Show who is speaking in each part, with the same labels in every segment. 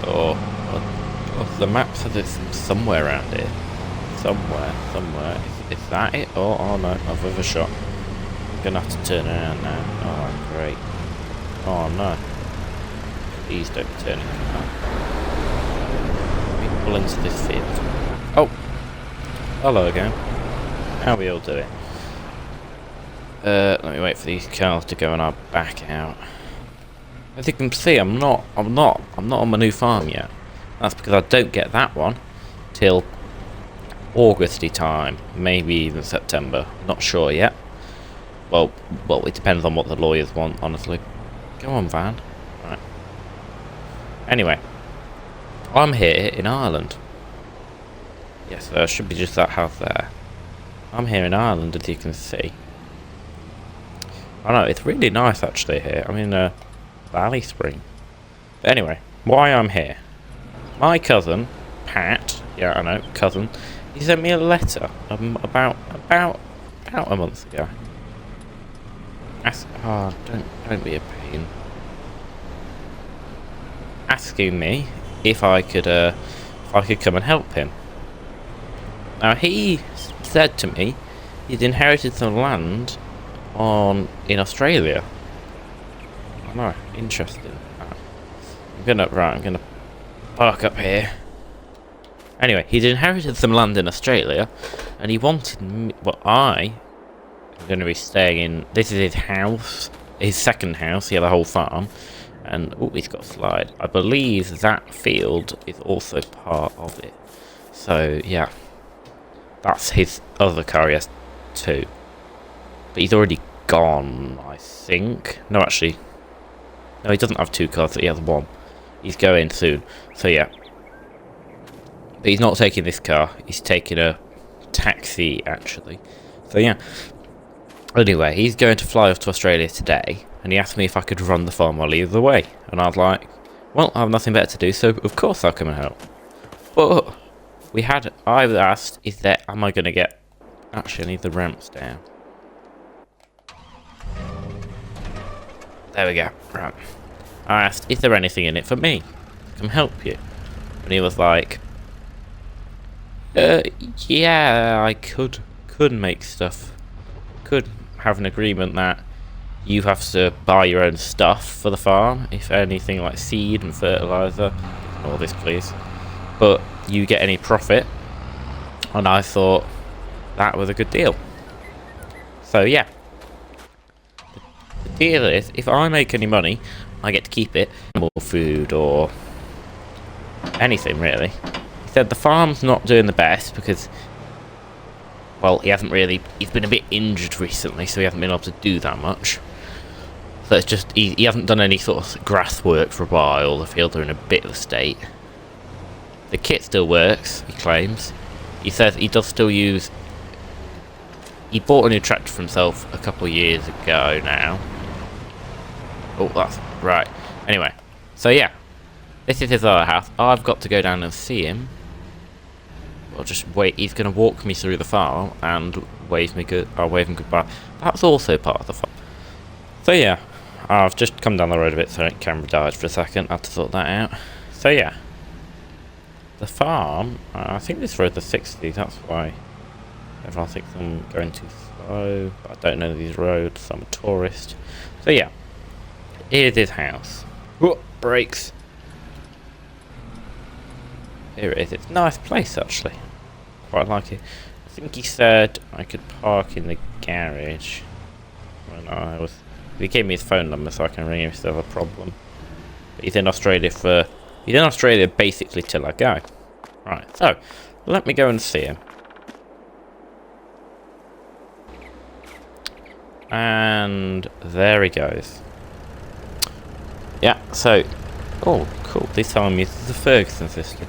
Speaker 1: or the map says it's somewhere around here. Somewhere. Is that it? Oh no, I've overshot. I'm gonna have to turn around now. Oh, great. Oh no. Please don't be turning around. Let me pull into this field. Oh! Hello again. How are we all doing? Let me wait for these cars to go and I'll back out. As you can see, I'm not on my new farm yet. That's because I don't get that one till Augusty time, maybe even September. Not sure yet. Well, it depends on what the lawyers want, honestly. Go on, van. Right. Anyway, I'm here in Ireland. Yes, there should be just that house there. I'm here in Ireland, as you can see. I know, it's really nice actually here. I'm in Ballyspring. But anyway, why I'm here. My cousin, Pat, yeah I know, cousin, he sent me a letter about a month ago. Don't be a pain. Asking me if I could come and help him. Now he said to me he'd inherited some land in Australia. I know, interesting. I'm gonna park up here. Anyway, he'd inherited some land in Australia, and he wanted me. Well, I'm going to be staying in. This is his house, his second house. He had a whole farm, and oh, he's got a slide. I believe that field is also part of it. So yeah, that's his other car. He has two, but he's already gone, I think. No, actually, no, he doesn't have two cars. He has one. He's going soon. So yeah. But he's not taking this car, he's taking a taxi actually. So yeah. Anyway, he's going to fly off to Australia today, and he asked me if I could run the farm while he was away. And I was like, well, I have nothing better to do, so of course I'll come and help. But I was asked, am I going to get... Actually, I need the ramps down. There we go, right. I asked, is there anything in it for me? Come help you. And he was like... yeah, I could make stuff. Could have an agreement that you have to buy your own stuff for the farm, if anything like seed and fertilizer. All this, please. But you get any profit. And I thought that was a good deal. So yeah. The deal is, if I make any money, I get to keep it. More food or anything really. He said the farm's not doing the best because, well, he's been a bit injured recently, so he hasn't been able to do that much. So it's just, he hasn't done any sort of grass work for a while. The fields are in a bit of a state. The kit still works, he claims. He says he does still use... He bought a new tractor for himself a couple of years ago now. Oh, that's right. Anyway, so yeah. This is his other house. I've got to go down and see him. I'll just wait. He's going to walk me through the farm and wave him goodbye. That's also part of the farm. So yeah, I've just come down the road a bit, so the camera died for a second. I had to sort that out. So yeah, the farm. I think this road's the 60. That's why everyone thinks I'm going too slow. But I don't know these roads. I'm a tourist. So yeah, here's his house. Whoop, brakes. Here it is. It's a nice place actually. Quite like it. I think he said I could park in the garage. He gave me his phone number so I can ring him if there's a problem. But he's in Australia basically till I go. Right, so let me go and see him. And there he goes. Yeah, so oh cool, this time he's the Ferguson sister.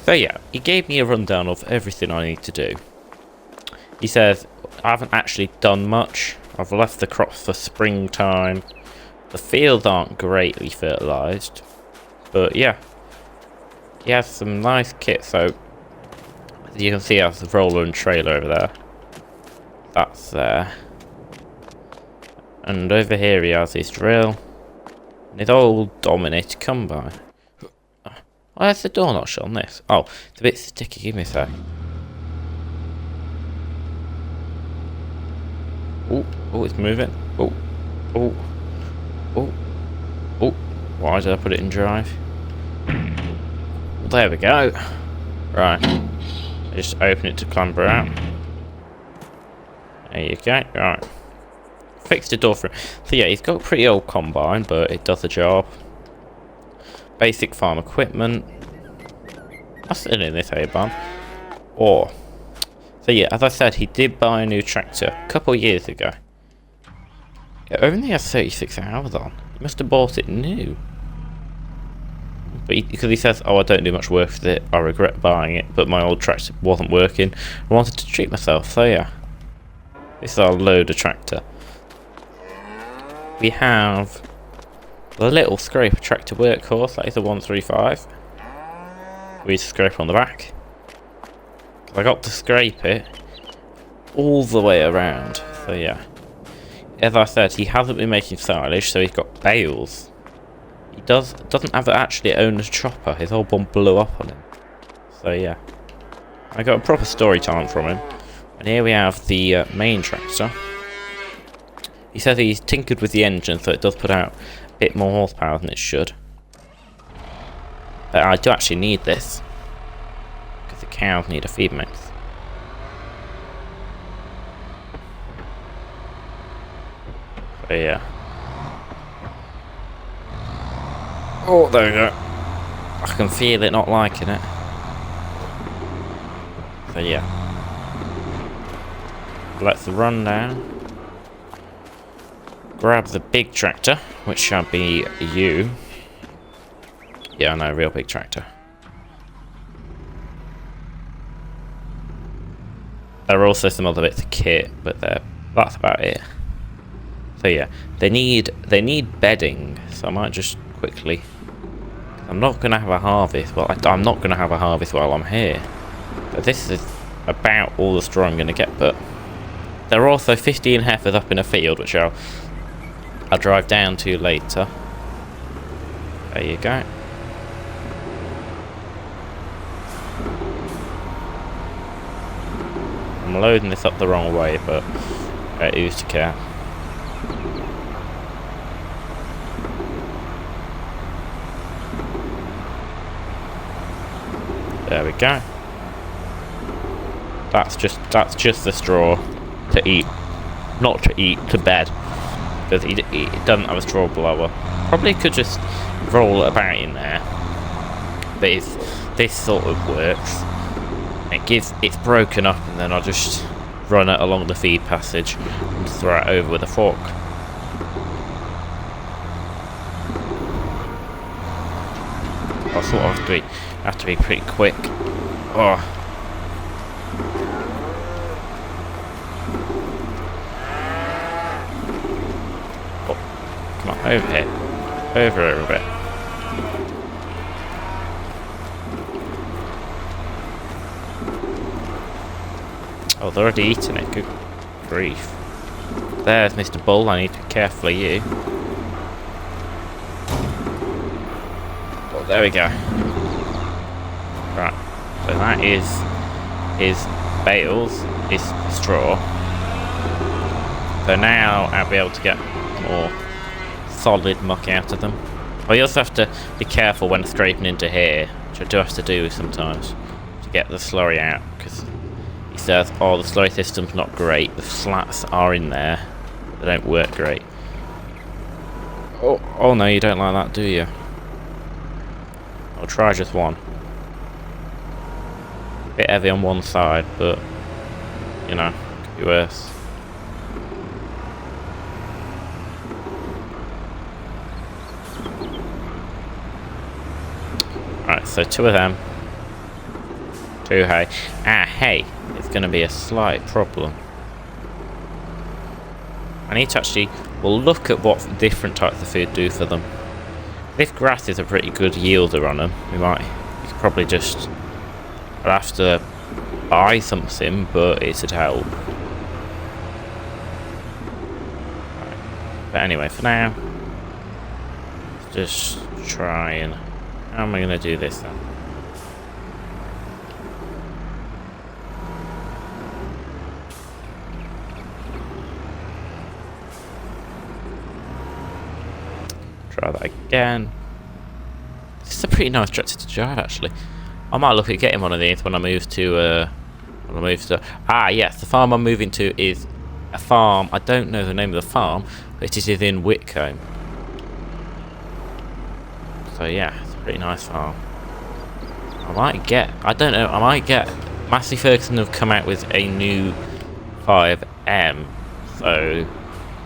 Speaker 1: So yeah, he gave me a rundown of everything I need to do. He says, I haven't actually done much. I've left the crops for springtime. The fields aren't greatly fertilised. But yeah, he has some nice kit. So, as you can see, he has the roller and trailer over there. That's there. And over here he has his drill. And his old Dominator combine. Why is the door not shut on this? Oh, it's a bit sticky. Give me a sec. Oh, it's moving. Oh. Why did I put it in drive? There we go. Right. I just open it to clamber out. There you go. Right. Fixed the door for him. So yeah, he's got a pretty old combine, but it does the job. Basic farm equipment. That's still in this hay barn. So yeah, as I said, he did buy a new tractor a couple of years ago. It only has 36 hours on. He must have bought it new. But because he says, oh, I don't do much work with it, I regret buying it, but my old tractor wasn't working. I wanted to treat myself, so yeah. This is our loader tractor. We have the little scraper tractor workhorse, that is a 135. We scrape on the back. I got to scrape it all the way around, so yeah. As I said, he hasn't been making silage, so he's got bales. He doesn't actually own a chopper. His whole one blew up on him. So yeah, I got a proper story time from him. And here we have the main tractor. He says he's tinkered with the engine, so it does put out a bit more horsepower than it should. But I do actually need this, because the cows need a feed mix. So yeah. Oh, there we go. I can feel it not liking it. So yeah. Let's run down. Grab the big tractor, which shall be you. Yeah, I know, real big tractor. There are also some other bits of kit, but that's about it. So yeah, they need bedding, so I might just quickly. I'm not gonna have a harvest. Well, I'm not gonna have a harvest while I'm here. But this is about all the straw I'm gonna get. But there are also 15 heifers up in a field, which I'll drive down to later. There you go. I'm loading this up the wrong way, but who's to care? There we go. That's just the straw to eat, not to eat, to bed, because it doesn't have a straw blower. Probably could just roll it about in there, but this sort of works. It's broken up, and then I'll just run it along the feed passage and throw it over with a fork. I sort of have to be pretty quick. Oh. Come on, over here. Over a bit. Oh, they're already eating it. Good grief. There's Mr. Bull. I need to be careful of you. Oh, there we go. Right. So that is bales, is straw. So now I'll be able to get more solid muck out of them. But you also have to be careful when scraping into here, which I do have to do sometimes, to get the slurry out, because he says, oh, the slurry system's not great, the slats are in there, they don't work great. Oh no, you don't like that, do you? I'll try just one. Bit heavy on one side, but you know, could be worse. Right, so 2 of them. 2 hay. Hay. It's going to be a slight problem. I need to actually, we'll look at what different types of food do for them. If grass is a pretty good yielder on them, we could probably just, I'd have to buy something, but it'd help. Right. But anyway, for now, just try and How am I going to do this then? Try that again. This is a pretty nice tractor to drive, actually. I might look at getting one of these when I move to. Yes, the farm I'm moving to is a farm. I don't know the name of the farm, but it is in Whitcomb. So yeah, it's a pretty nice farm. I might get. Massey Ferguson have come out with a new 5M, so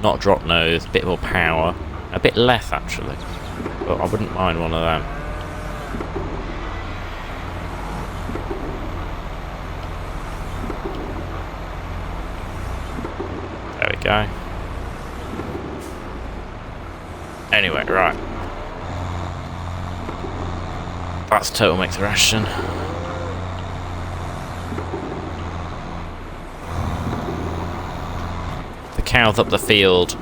Speaker 1: not drop nose, a bit more power, a bit less actually, but I wouldn't mind one of them. There we go. Anyway, right. That's total mix ration. The cows up the field,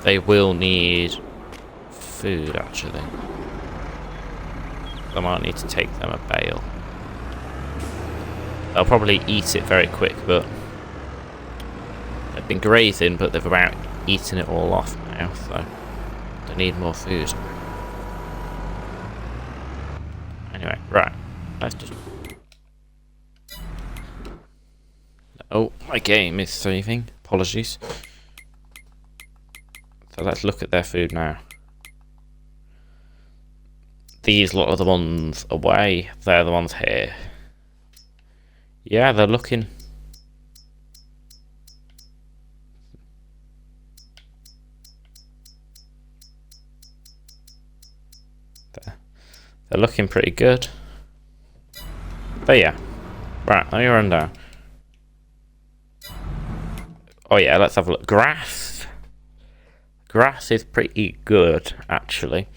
Speaker 1: they will need food actually. I might need to take them a bale. They'll probably eat it very quick, but they've been grazing, but they've about eaten it all off now, so they need more food. Anyway, right. Let's just... Oh, my game is saving. Apologies. So let's look at their food now. These lot are the ones away. They're the ones here. Yeah, they're looking... They're looking pretty good. But yeah. Right, let me run down. Oh yeah, let's have a look. Grass. Grass is pretty good, actually.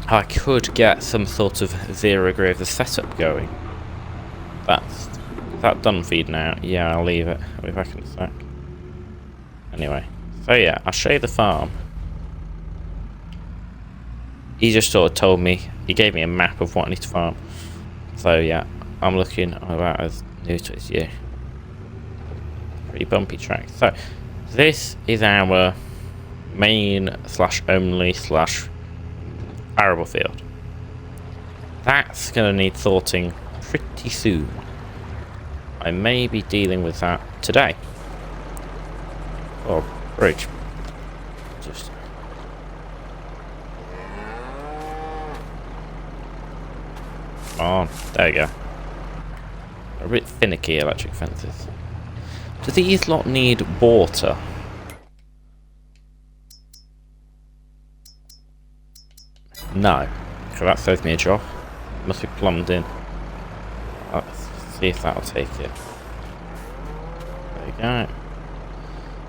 Speaker 1: I could get some sort of zero grade of setup going. Is that done feed now? Yeah, I'll leave it. I'll be back in a sec. Anyway. So yeah, I'll show you the farm. He just sort of told me, he gave me a map of what I need to farm. So yeah, I'm looking about as new to it as you. Pretty bumpy track. So, this is our main / only / arable field. That's going to need sorting pretty soon. I may be dealing with that today. Oh, bridge. Just... Oh, there you go. A bit finicky electric fences. Do these lot need water? No. So that saves me a job. Must be plumbed in. Let's see if that'll take it. There you go.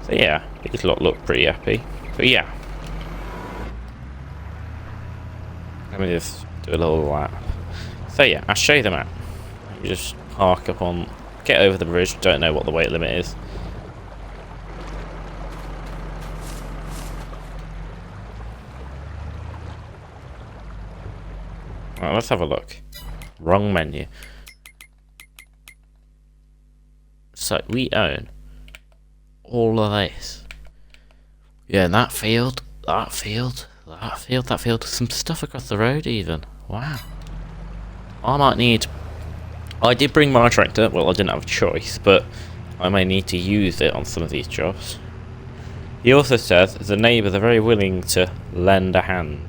Speaker 1: So yeah, these lot look pretty happy. But yeah. Let me just do a little lap. So yeah, I'll show you the map. You just park up on, get over the bridge, don't know what the weight limit is. Right, let's have a look. Wrong menu. So we own all of this. Yeah, and that field, some stuff across the road even. Wow. I might need... I did bring my tractor, well I didn't have a choice, but I may need to use it on some of these jobs. He also says the neighbours are very willing to lend a hand.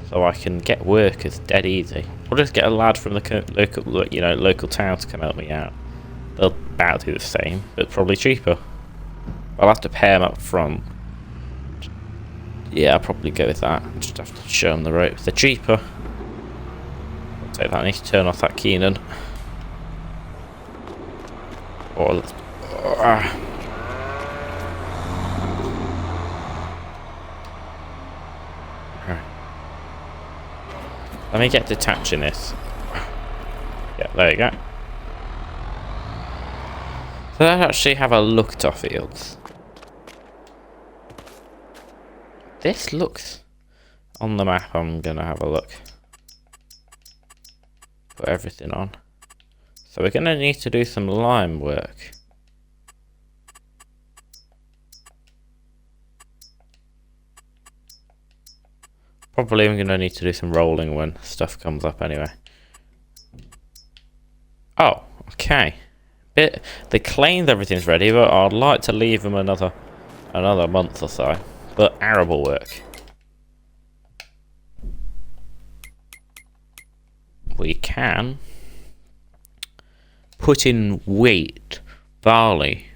Speaker 1: So I can get workers dead easy. I'll just get a lad from the local town to come help me out. They'll about do the same, but probably cheaper. I'll have to pay them up front. Yeah, I'll probably go with that. Just have to show them the ropes. They're cheaper. Take that. I need to turn off that Keenan. Or let me get detaching this. Yeah, there you go. So let's actually have a look at our fields. This looks on the map. I'm gonna have a look. put everything on. So we're going to need to do some lime work. Probably I'm going to need to do some rolling when stuff comes up anyway. Oh, okay. They claimed everything's ready, but I'd like to leave them another month or so. But arable work. We can put in wheat, barley.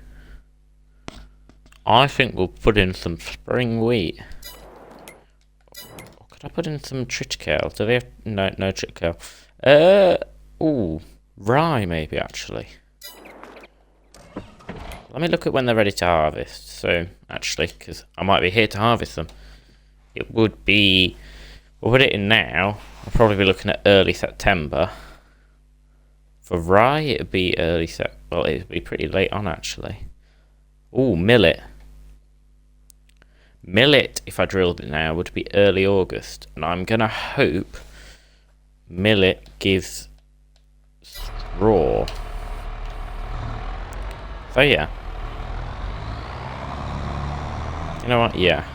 Speaker 1: I think we'll put in some spring wheat. Could I put in some triticale? Do they have no triticale? Ooh, rye maybe actually. Let me look at when they're ready to harvest. So actually, because I might be here to harvest them, it would be. We'll put it in now. I'll probably be looking at early September. For rye, it would be well, it would be pretty late on actually. Ooh, millet. Millet, if I drilled it now, would be early August. And I'm going to hope millet gives straw. So yeah. You know what? Yeah.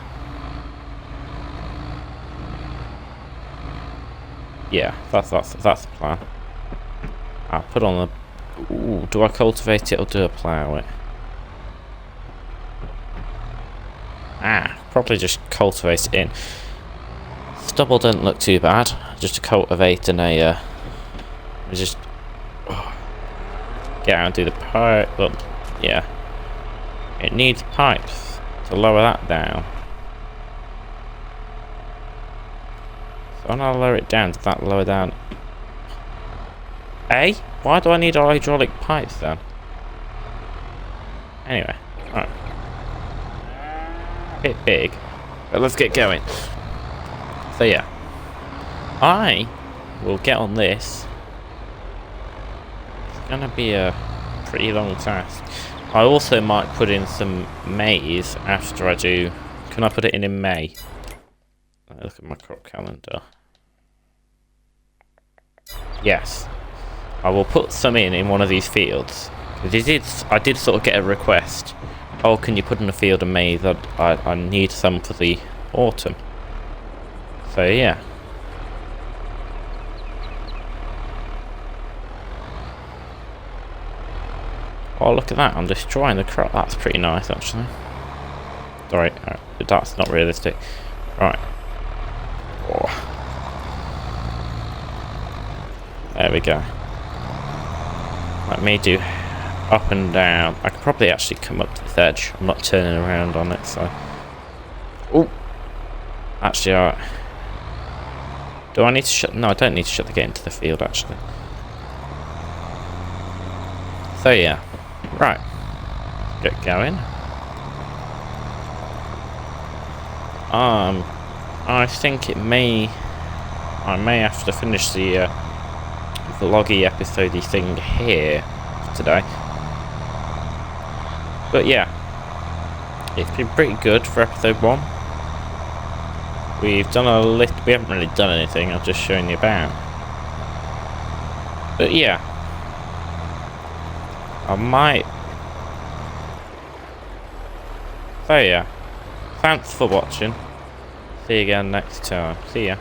Speaker 1: Yeah, that's the plan. I'll put on the... Ooh, do I cultivate it or do I plough it? Probably just cultivate it in. Stubble doesn't look too bad. Just to cultivate and just get out and do the pipe. Well, yeah. It needs pipes to lower that down. So when I lower it down, does that lower down? Why do I need hydraulic pipes then? Anyway, alright. Bit big, but let's get going. So yeah, I will get on this. It's gonna be a pretty long task. I also might put in some maize after I do. Can I put it in May? Look at my crop calendar. Yes, I will put some in one of these fields. I did sort of get a request. Oh, can you put in a field of maize? I need some for the autumn. So yeah. Oh, look at that! I'm destroying the crop. That's pretty nice, actually. Sorry, that's not realistic. Right. Oh. There we go. Let me do up and down. I could probably actually come up to this edge. I'm not turning around on it, so. Oh, actually, do I need to shut? No, I don't need to shut the gate into the field actually. So yeah, right. Get going. I think I may have to finish the vloggy episode-y thing here today. But yeah, it's been pretty good for episode 1. We've done we haven't really done anything, I've just shown you about. But yeah, I might. So yeah, thanks for watching. See you again next time. See ya.